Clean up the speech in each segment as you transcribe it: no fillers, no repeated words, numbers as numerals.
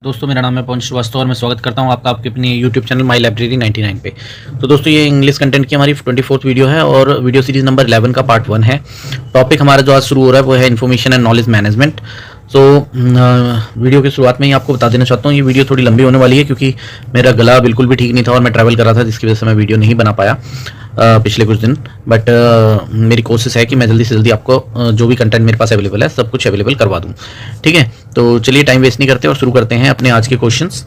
दोस्तों मेरा नाम है पवन श्रीवास्तव और मैं स्वागत करता हूं आपका आपके अपने यूट्यूब चैनल माई लाइब्रेरी 99 पे। तो दोस्तों ये इंग्लिश कंटेंट की हमारी 24th वीडियो है और वीडियो सीरीज नंबर 11 का पार्ट 1 है। टॉपिक हमारा जो आज शुरू हो रहा है वो है इन्फॉर्मेशन एंड नॉलेज मैनेजमेंट। तो वीडियो की शुरुआत में ही आपको बता देना चाहता हूँ ये वीडियो थोड़ी लंबी होने वाली है क्योंकि मेरा गला बिल्कुल भी ठीक नहीं था और मैं ट्रैवल कर रहा था जिसकी वजह से मैं वीडियो नहीं बना पाया पिछले कुछ दिन। बट मेरी कोशिश है कि मैं जल्दी से जल्दी आपको जो भी कंटेंट मेरे पास अवेलेबल है सब कुछ अवेलेबल करवा दूँ। ठीक है, तो चलिए टाइम वेस्ट नहीं करते और शुरू करते हैं अपने आज के क्वेश्चंस।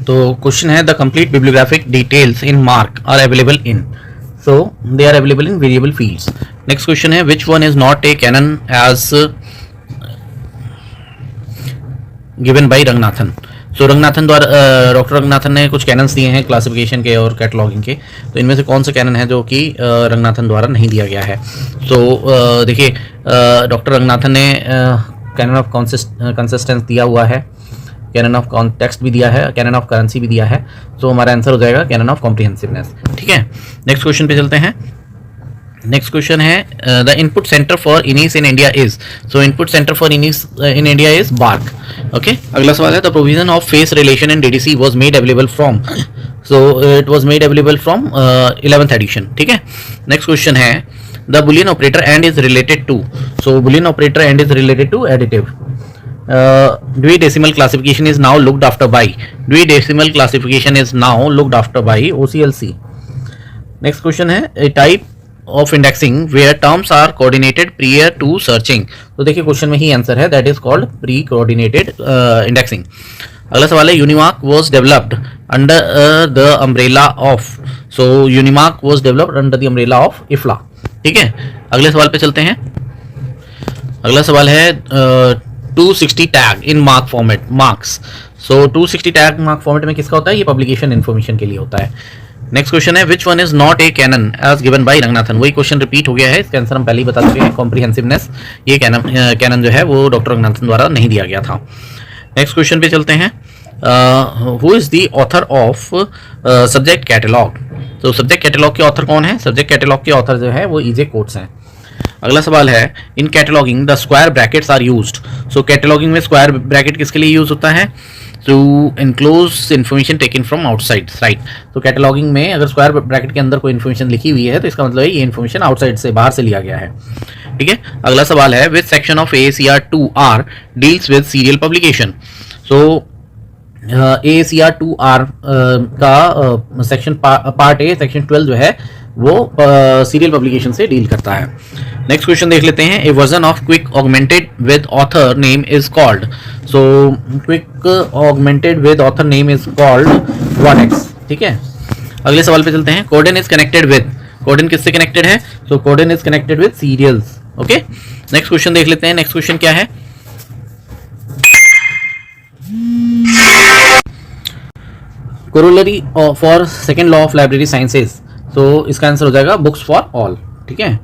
तो क्वेश्चन है the complete bibliographic details in MARC are available in, so they are available in variable fields. Next question है which one is not a canon as given by Ranganathan. so Ranganathan द्वारा डॉक्टर रंगनाथन ने कुछ cannons दिए हैं classification के और cataloguing के, तो इनमें से कौन सा कैनन है जो कि रंगनाथन द्वारा नहीं दिया गया है। तो देखिए डॉक्टर रंगनाथन ने कैनन ऑफ कंसिस्टेंस दिया हुआ है, कैनन ऑफ कॉन्टेक्स्ट भी दिया है, कैनन ऑफ करेंसी भी दिया है। तो हमारा आंसर हो जाएगा कैनन ऑफ कॉम्प्रिहेंसिवनेस। ठीक है, नेक्स्ट क्वेश्चन पे चलते हैं। नेक्स्ट क्वेश्चन है the input centre for INIS in India is, so input centre for INIS in India is BARC. Okay, अगला सवाल है the provision of face relation in DDC was made available from, so it was made available from 11th edition. ठीक है, next question है the boolean operator and is related to, so boolean operator and is related to additive. Dewey Decimal classification is now looked after by, Dewey Decimal classification is now looked after by OCLC. Next question है a type of indexing where terms are coordinated prior to searching. तो देखिए question में ही answer है that is called pre-coordinated indexing. अगला सवाल है Unimark was developed under the umbrella of, so Unimark was developed under the umbrella of IFLA. ठीक है, अगले सवाल पे चलते हैं। अगला सवाल है 260 tag in mark format marks, so 260 tag mark format में किसका होता है, ये पब्लिकेशन इन्फॉर्मेशन के लिए होता है। नेक्स्ट क्वेश्चन है which one is not a canon as given by Ranganathan, वही क्वेश्चन रिपीट हो गया है, इसका आंसर हम पहले ही बता चुके हैं कॉम्प्रिहेंसिवनेस, ये कैनन जो है वो डॉक्टर रंगनाथन द्वारा नहीं दिया गया था। नेक्स्ट क्वेश्चन पे चलते हैं who is the author of subject catalogue, तो सब्जेक्ट कैटलॉग के ऑथर कौन है, सब्जेक्ट कैटलॉग के ऑथर जो है वो ईजे कोट्स हैं। अगला सवाल है in cataloguing the square brackets are used, so cataloguing में स्क्वायर ब्रैकेट किसके लिए यूज होता है, to enclose information taken from outside, right. तो कैटलॉगिंग में अगर स्क्वायर ब्रैकेट के अंदर कोई इन्फॉर्मेशन लिखी हुई है तो इसका मतलब है ये इन्फॉर्मेशन आउटसाइड से बाहर से लिया गया है। ठीक है, अगला सवाल है which section of AACR 2R deals with serial publication, so AACR 2R का सेक्शन पार्ट ए सेक्शन 12 जो है वो सीरियल पब्लिकेशन से डील करता है। नेक्स्ट क्वेश्चन देख लेते हैं a version of quick augmented with author name is called, so quick augmented with author name is called 1x। ठीक है, अगले सवाल पे चलते हैं CODEN is connected with, CODEN किससे कनेक्टेड है, so CODEN is connected with serials. Okay, next question देख लेते हैं। नेक्स्ट क्वेश्चन क्या है, corollary for second law of library sciences, तो इसका आंसर हो जाएगा बुक्स फॉर ऑल। ठीक है,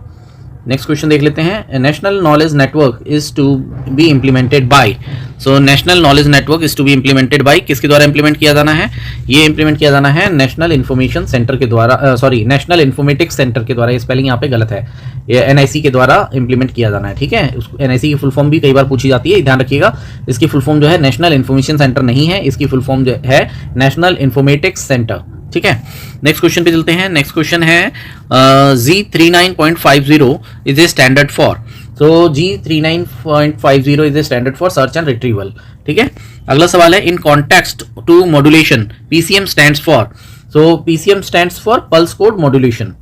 नेक्स्ट क्वेश्चन देख लेते हैं national knowledge network is to be implemented by, so national knowledge network is to be implemented by किसके द्वारा इम्प्लीमेंट किया जाना है, ये इम्प्लीमेंट किया जाना है नेशनल इन्फॉर्मेशन सेंटर के द्वारा, सॉरी नेशनल इन्फॉर्मेटिक्स सेंटर के द्वारा, ये स्पेलिंग यहाँ पे गलत है, ये NIC के द्वारा इम्प्लीमेंट किया जाना है। ठीक है, NIC की फुल फॉर्म भी कई बार पूछी जाती है, ध्यान रखिएगा इसकी फुल फॉर्म जो है नेशनल इन्फॉर्मेशन सेंटर नहीं है, इसकी फुल फॉर्म जो है नेशनल इन्फॉर्मेटिक्स सेंटर। ठीक है, नेक्स्ट क्वेश्चन पे चलते हैं। नेक्स्ट क्वेश्चन है G39.50 is a standard for, so G39.50 is a standard for search and retrieval. ठीक है, अगला सवाल है in context to modulation PCM stands for, so PCM stands for pulse code modulation.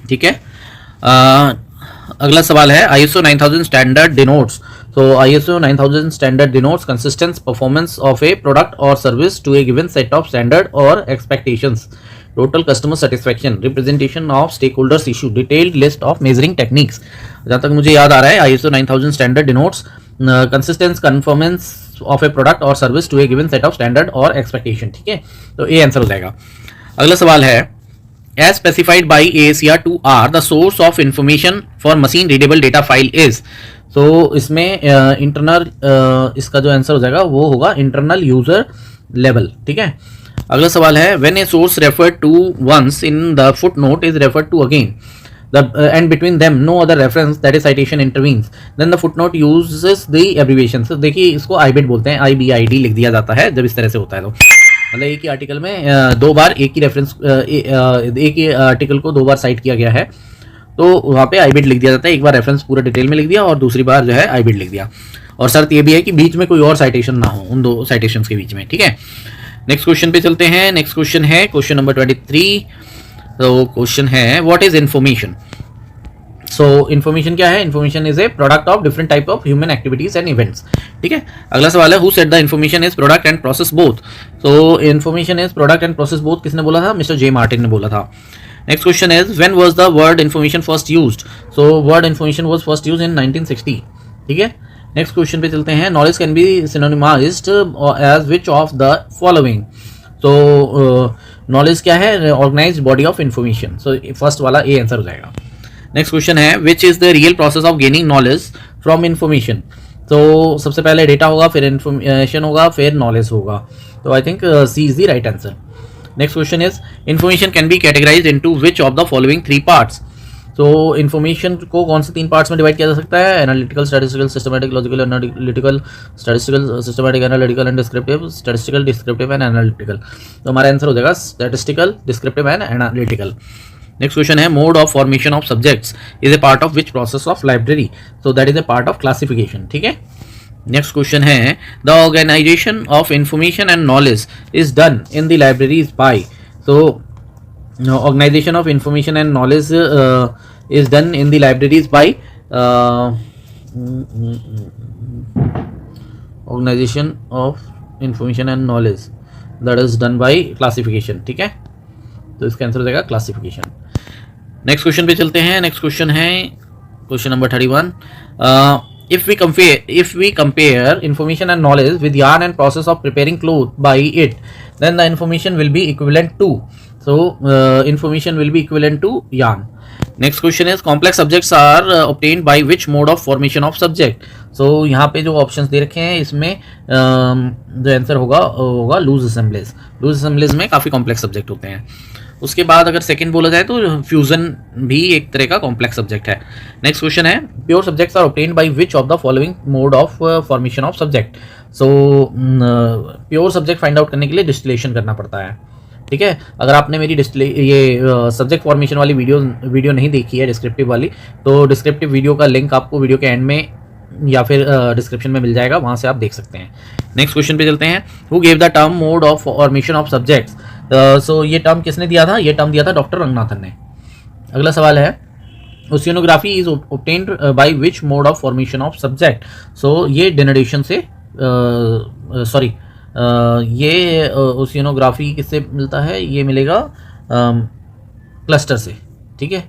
ठीक है, अगला सवाल है ISO 9000 standard denotes, so ISO 9000 standard denotes consistent performance of a product or service to a given set of standard or expectations, total customer satisfaction, representation of stakeholders issue, detailed list of measuring techniques। जहाँ तक मुझे याद आ रहा है ISO 9000 standard denotes consistent conformance of a product or service to a given set of standard or expectation। ठीक है, तो ये आंसर हो जाएगा। अगला सवाल है as specified by AACR 2R the source of information for machine readable data file is, तो इसमें इंटरनल इसका जो आंसर हो जाएगा वो होगा इंटरनल यूजर लेवल। ठीक है, अगला सवाल है when a source referred to once in the foot note is referred to again, and between them no other reference that is citation intervenes, then the footnote uses the abbreviation. So देखिए इसको IBID बोलते हैं, IBID लिख दिया जाता है जब इस तरह से होता है। तो मतलब एक ही आर्टिकल में दो बार एक ही रेफरेंस, एक ही आर्टिकल को दो बार साइट किया गया है तो वहाँ पे IBID लिख दिया जाता है। एक बार रेफरेंस पूरा डिटेल में लिख दिया और दूसरी बार जो है IBID लिख दिया, और शर्त ये भी है कि बीच में कोई और साइटेशन ना हो उन दो साइटेशंस के बीच में, ठीक है। नेक्स्ट क्वेश्चन पे चलते हैं। नेक्स्ट क्वेश्चन है क्वेश्चन नंबर 23। तो क्वेश्चन है what is information. So information क्या है? Information is a product of different type of human activities and events, ठीक है। अगला सवाल है who said the information is product and process both. So information is product and process both किसने बोला था? मिस्टर जे मार्टिन ने बोला था। Next question is when was the word information first used. So word information was first used in 1960, ठीक है। Next question पे चलते हैं। Knowledge can be synonymised as which of the following. तो knowledge क्या है? Organised body of information. So first वाला A answer हो जाएगा। नेक्स्ट क्वेश्चन है which is the real process of gaining knowledge from information. तो सबसे पहले डेटा होगा, फिर इन्फॉर्मेशन होगा, फिर नॉलेज होगा। तो I think C is the right answer. Next question is information can be categorized into which of the following three parts. तो इन्फॉर्मेशन को कौन से तीन पार्ट्स में डिवाइड किया जा सकता है? Analytical, statistical, systematic, logical, analytical, statistical, systematic, analytical and descriptive, statistical, descriptive and analytical. तो हमारा आंसर हो जाएगा statistical, descriptive and analytical. Next question है mode of formation of subjects is a part of which process of library. So that is a part of classification, ठीक है। Next question है the organisation of information and knowledge is done in the libraries by. तो organization of information and knowledge is done in the libraries by organization of information and knowledge that is done by classification, ठीक है। तो इसका answer हो जाएगा classification. Next question पे चलते हैं। नेक्स्ट क्वेश्चन है question number 31। if we compare information and knowledge with yarn and process of preparing cloth by it, then the information will be equivalent to. So information will be equivalent to yarn. Next question is complex subjects are obtained by which mode of formation of subject. So यहाँ पे जो options दे रखे हैं इसमें जो answer होगा loose assemblies. Loose assemblies में काफ़ी कॉम्प्लेक्स सब्जेक्ट होते हैं। उसके बाद अगर सेकंड बोला जाए तो फ्यूजन भी एक तरह का कॉम्प्लेक्स सब्जेक्ट है। Next question is pure subjects are obtained by which of the following mode of formation of subject. So pure subject find out करने के लिए डिस्टिलेशन करना पड़ता है, ठीक है। अगर आपने मेरी ये सब्जेक्ट फॉर्मेशन वाली वीडियो नहीं देखी है डिस्क्रिप्टिव वाली, तो डिस्क्रिप्टिव वीडियो का लिंक आपको वीडियो के एंड में या फिर डिस्क्रिप्शन में मिल जाएगा, वहाँ से आप देख सकते हैं। नेक्स्ट क्वेश्चन पे चलते हैं। Who gave the term mode of formation of subjects. So ये टर्म किसने दिया था? ये टर्म दिया था डॉक्टर रंगनाथन ने। अगला सवाल है oceanography is obtained by which mode of formation of subject. So ये डेनोडेशन से ये ओशियनोग्राफी किससे मिलता है? ये मिलेगा क्लस्टर से, ठीक है।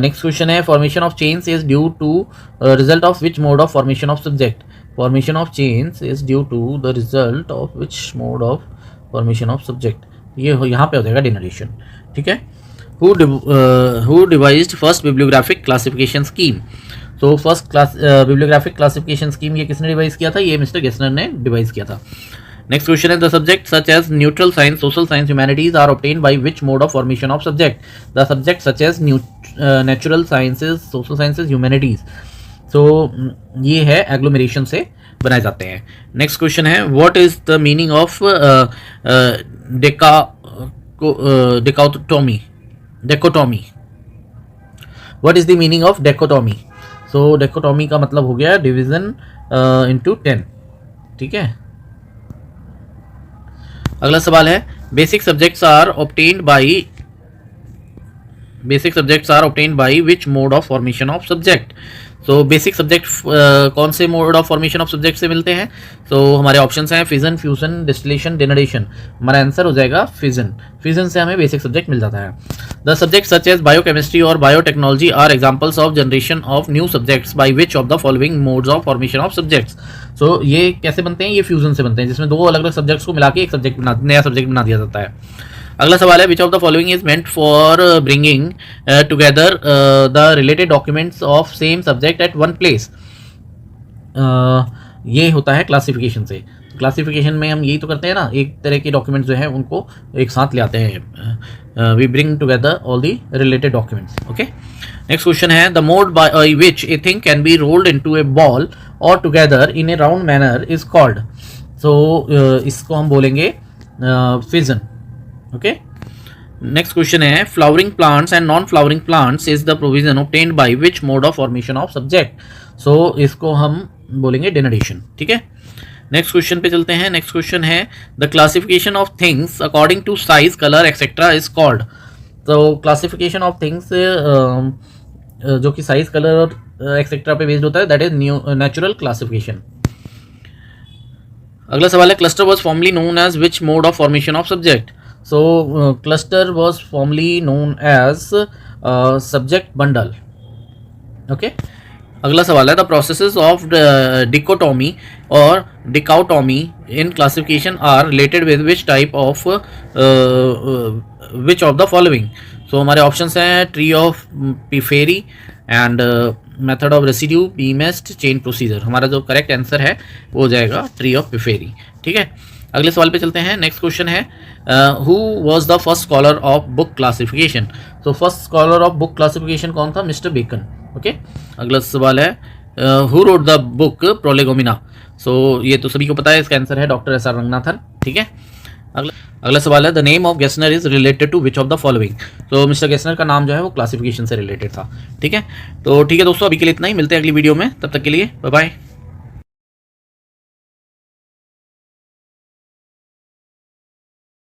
नेक्स्ट क्वेश्चन है formation of chains is due to result of which mode of formation of subject. Formation of chains is due to the result of which mode of formation of subject. ये यहाँ पे हो जाएगा denotation, ठीक है। Who devised first bibliographic classification scheme. तो first class bibliographic classification scheme ये किसने डिवाइस किया था? ये मिस्टर गेस्नर ने डिवाइस किया था। नेक्स्ट क्वेश्चन है the subject such as neutral science, social science, humanities are obtained by which mode of formation of subject. The subject such as natural sciences, social sciences, humanities. तो ये है agglomeration से बनाए जाते हैं। नेक्स्ट क्वेश्चन है what is the meaning of dichotomy. What is the meaning of dichotomy. So dichotomy का मतलब हो गया डिवीजन इनटू 10, ठीक है। अगला सवाल है basic subjects are obtained by which mode of formation of subject. So basic subject कौन से mode of formation of subject से मिलते हैं? तो हमारे ऑप्शंस हैं फिजन, फ्यूजन, डिस्टिलेशन, डेनोडेशन। हमारा आंसर हो जाएगा फिजन। फिजन से हमें बेसिक सब्जेक्ट मिल जाता है। The subject such as biochemistry और biotechnology are examples of generation of new subjects by which of the following modes of formation of subjects. So ये कैसे बनते हैं? ये फ्यूजन से बनते हैं, जिसमें दो अलग अलग सब्जेक्ट्स को मिला के एक नया सब्जेक्ट बना दिया जाता है। अगला सवाल है विच of the following is meant for bringing together the related documents of same subject at one place. ये होता है क्लासिफिकेशन से। क्लासिफिकेशन में हम यही तो करते हैं ना, एक तरह के डॉक्यूमेंट्स जो हैं उनको एक साथ ले आते हैं। We bring together all the related documents, okay. Next question है the mode by which a thing can be rolled into a ball or together in a round manner is called. So इसको हम बोलेंगे fission. Okay, next question है flowering plants and non flowering plants is the provision obtained by which mode of formation of subject. So इसको हम बोलेंगे denudation. ठीक है, next question पे चलते हैं। नेक्स्ट क्वेश्चन है the classification of things according to size colour etcetera is called. तो क्लासिफिकेशन ऑफ थिंग्स जो कि साइज कलर और एक्सेट्रा पे बेस्ड होता है, दैट इज नेचुरल क्लासिफिकेशन। अगला सवाल है cluster was formerly known as which mode of formation of subject. So cluster was formerly known as subject bundle. Okay, अगला सवाल है द प्रोसेसेस ऑफ डिकोटोमी और dichotomy in classification are related with which type of which of the following. So हमारे options हैं tree of Porphyry and method of residue, बीमेस्ट, chain procedure. हमारा जो correct answer है वो हो जाएगा ट्री ऑफ पिफेरी। ठीक है, अगले सवाल पे चलते हैं। नेक्स्ट क्वेश्चन है who was the first scholar of book classification. तो first scholar of book classification कौन था? Mister Bacon. ओके, अगला सवाल है who wrote the book Prolegomena. So ये तो सभी को पता है, इसका आंसर है डॉक्टर एस आर रंगनाथन। ठीक है, अगला सवाल है the name of Gesner is related to which of the following. तो मिस्टर गेस्नर का नाम जो है वो क्लासिफिकेशन से रिलेटेड था। ठीक है, तो ठीक है दोस्तों, अभी के लिए इतना ही, मिलते हैं अगली वीडियो में, तब तक के लिए बाय बाय।